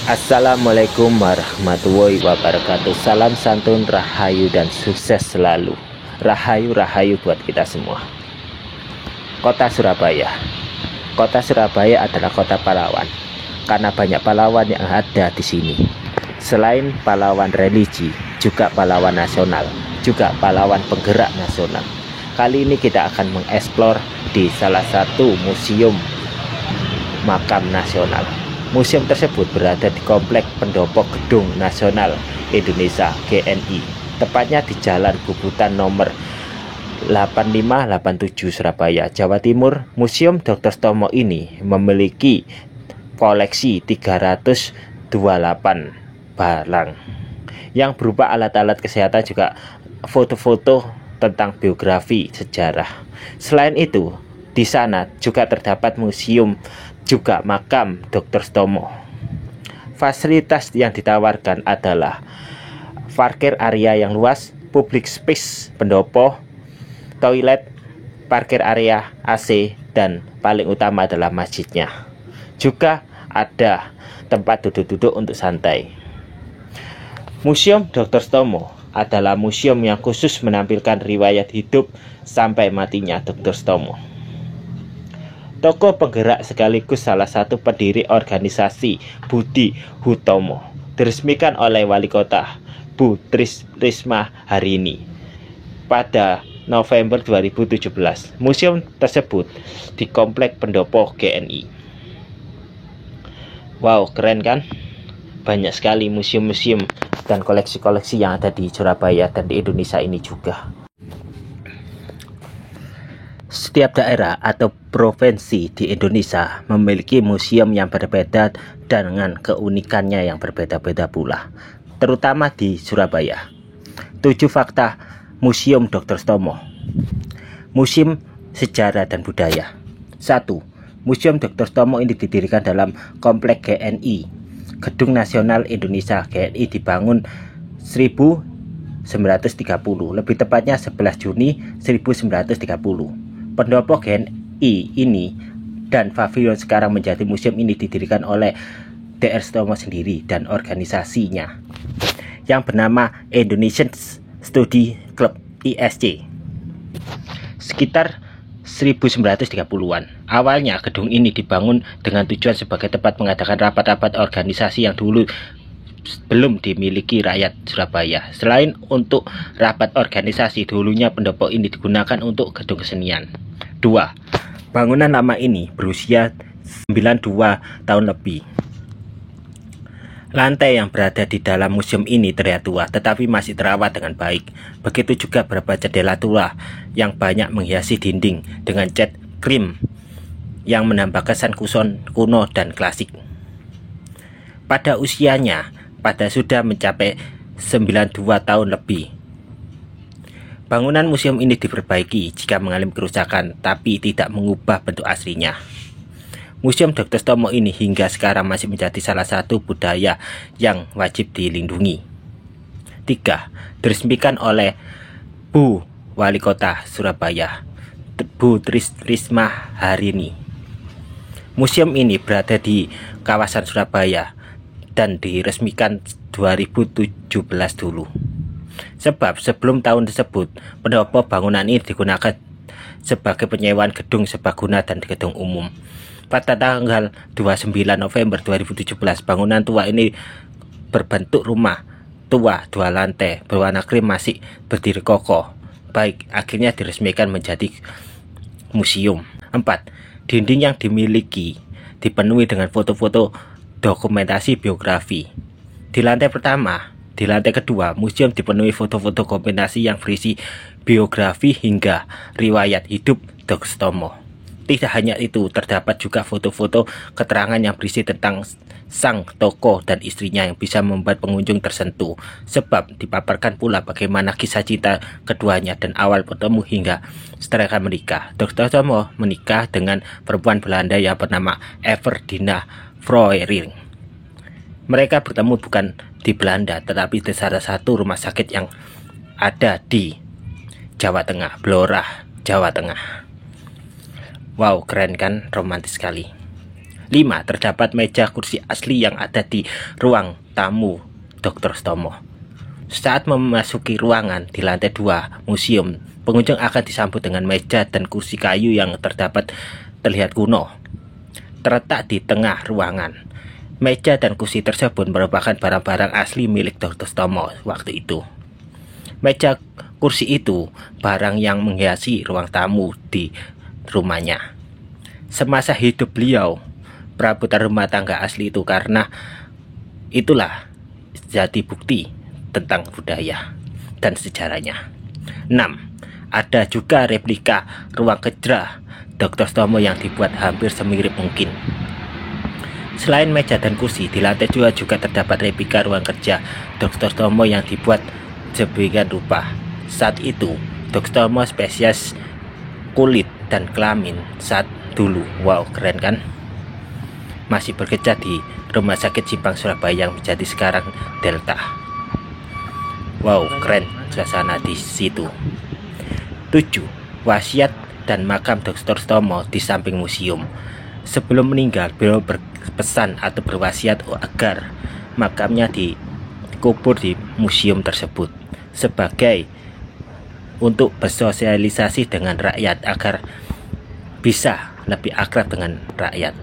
Assalamualaikum warahmatullahi wabarakatuh. Salam santun, rahayu dan sukses selalu. Rahayu buat kita semua. Kota Surabaya. Kota Surabaya adalah kota pahlawan karena banyak pahlawan yang ada di sini. Selain pahlawan religi, juga pahlawan nasional, juga pahlawan penggerak nasional. Kali ini kita akan mengeksplor di salah satu museum makam nasional. Museum tersebut berada di Komplek Pendopo Gedung Nasional Indonesia (GNI), tepatnya di Jalan Bubutan nomor 8587 Surabaya, Jawa Timur. Museum Dr. Stomo ini memiliki koleksi 328 barang yang berupa alat-alat kesehatan, juga foto-foto tentang biografi sejarah. Selain itu, di sana juga terdapat museum juga makam Dr. Stomo. Fasilitas yang ditawarkan adalah parkir area yang luas, public space pendopo, toilet, parkir area AC, dan paling utama adalah masjidnya. Juga ada tempat duduk-duduk untuk santai. Museum Dr. Stomo adalah museum yang khusus menampilkan riwayat hidup sampai matinya Dr. Stomo. Tokoh penggerak sekaligus salah satu pendiri organisasi Budi Hutomo, diresmikan oleh Wali Kota Bu Risma hari ini pada November 2017. Museum tersebut di Komplek Pendopo GNI. Wow, keren kan? Banyak sekali museum-museum dan koleksi-koleksi yang ada di Surabaya dan di Indonesia ini juga. Setiap daerah atau provinsi di Indonesia memiliki museum yang berbeda dengan keunikannya yang berbeda-beda pula, terutama di Surabaya. 7 fakta Museum Dr. Stomo. Museum Sejarah dan Budaya. 1. Museum Dr. Stomo ini didirikan dalam Komplek GNI, Gedung Nasional Indonesia GNI, dibangun 1930, lebih tepatnya 11 Juni 1930. Pendopo GNI ini dan pavilion sekarang menjadi museum ini didirikan oleh Dr. Stomo sendiri dan organisasinya yang bernama Indonesian Study Club (ISC). Sekitar 1930-an. Awalnya gedung ini dibangun dengan tujuan sebagai tempat mengadakan rapat-rapat organisasi yang dulu belum dimiliki rakyat Surabaya. Selain untuk rapat organisasi, dulunya pendopo ini digunakan untuk gedung kesenian. 2. Bangunan lama ini berusia 92 tahun lebih. Lantai yang berada di dalam museum ini terlihat tua, tetapi masih terawat dengan baik. Begitu juga beberapa jendela tua yang banyak menghiasi dinding dengan cat krim yang menambah kesan kuno dan klasik. Pada usianya, sudah mencapai 92 tahun lebih. Bangunan museum ini diperbaiki jika mengalami kerusakan, tapi tidak mengubah bentuk aslinya. Museum Dr. Stomo ini hingga sekarang masih menjadi salah satu budaya yang wajib dilindungi. 3. Diresmikan oleh Bu Wali Kota Surabaya, Bu Risma hari ini. Museum ini berada di kawasan Surabaya dan diresmikan 2017 dulu. Sebab sebelum tahun tersebut, pendopo bangunan ini digunakan sebagai penyewaan gedung serbaguna dan gedung umum. Pada tanggal 29 November 2017, bangunan tua ini berbentuk rumah tua 2 lantai berwarna krim masih berdiri kokoh. Baik, akhirnya diresmikan menjadi museum. 4. Dinding yang dimiliki dipenuhi dengan foto-foto dokumentasi biografi. Di lantai pertama, di lantai kedua, museum dipenuhi foto-foto dokumentasi yang berisi biografi hingga riwayat hidup Dr. Stomo. Tidak hanya itu, terdapat juga foto-foto keterangan yang berisi tentang sang tokoh dan istrinya yang bisa membuat pengunjung tersentuh, sebab dipaparkan pula bagaimana kisah cinta keduanya dan awal bertemu hingga mereka menikah. Dr. Stomo menikah dengan perempuan Belanda yang bernama Everdina Froering. Mereka bertemu bukan di Belanda, tetapi di salah satu rumah sakit yang ada di Jawa Tengah, Blora, Jawa Tengah. Wow, keren kan? Romantis sekali. 5. Terdapat meja kursi asli yang ada di ruang tamu Dr. Stomo. Saat memasuki ruangan di lantai 2 museum, pengunjung akan disambut dengan meja dan kursi kayu yang terlihat kuno, terletak di tengah ruangan. Meja dan kursi tersebut merupakan barang-barang asli milik Dr. Stomo waktu itu. Meja kursi itu barang yang menghiasi ruang tamu di rumahnya. Semasa hidup beliau, perabotan rumah tangga asli itu, karena itulah jadi bukti tentang budaya dan sejarahnya. 6. Ada juga replika ruang kerja Dr. Stomo yang dibuat hampir semirip mungkin. Selain meja dan kursi, di lantai 2 juga terdapat replika ruang kerja Dr. Stomo yang dibuat sedemikian rupa. Saat itu, Dr. Stomo spesies kulit dan kelamin saat dulu. Wow, keren kan? Masih bekerja di Rumah Sakit Simpang Surabaya yang menjadi sekarang Delta. Wow, keren suasana di situ. 7. Wasiat dan makam Dr. Stomo di samping museum. Sebelum meninggal, beliau berpesan atau berwasiat agar makamnya dikubur di museum tersebut sebagai untuk bersosialisasi dengan rakyat agar bisa lebih akrab dengan rakyat.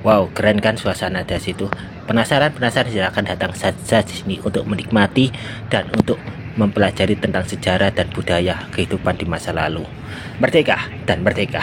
Wow, keren kan suasana di situ? Penasaran? Silahkan datang saja di sini untuk menikmati dan untuk mempelajari tentang sejarah dan budaya kehidupan di masa lalu. Merdeka dan merdeka.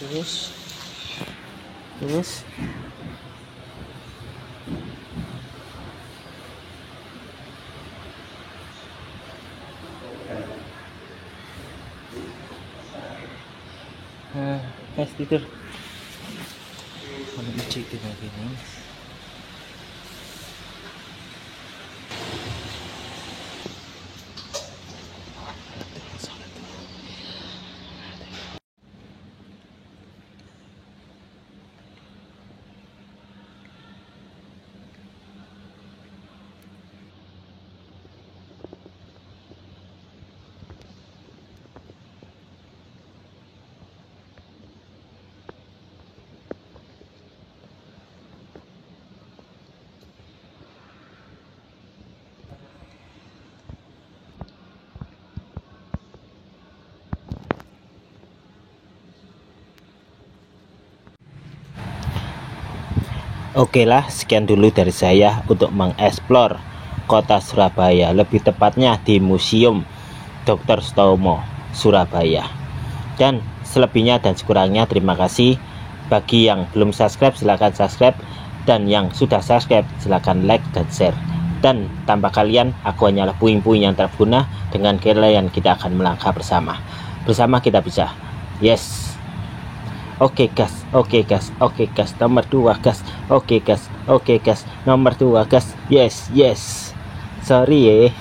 Terus Guys, tidur. Mana icik lagi nih. Oke lah, sekian dulu dari saya untuk mengeksplor kota Surabaya, lebih tepatnya di Museum Dr. Sutomo, Surabaya. Dan selebihnya dan sekurangnya terima kasih. Bagi yang belum subscribe silahkan subscribe, dan yang sudah subscribe silahkan like dan share. Dan tanpa kalian aku hanyalah puing-puing yang terguna. Dengan kalian kita akan melangkah bersama. Bersama kita bisa. Yes. Oke gas, nomor 2 gas, oke gas, nomor 2 gas, yes, sorry ya.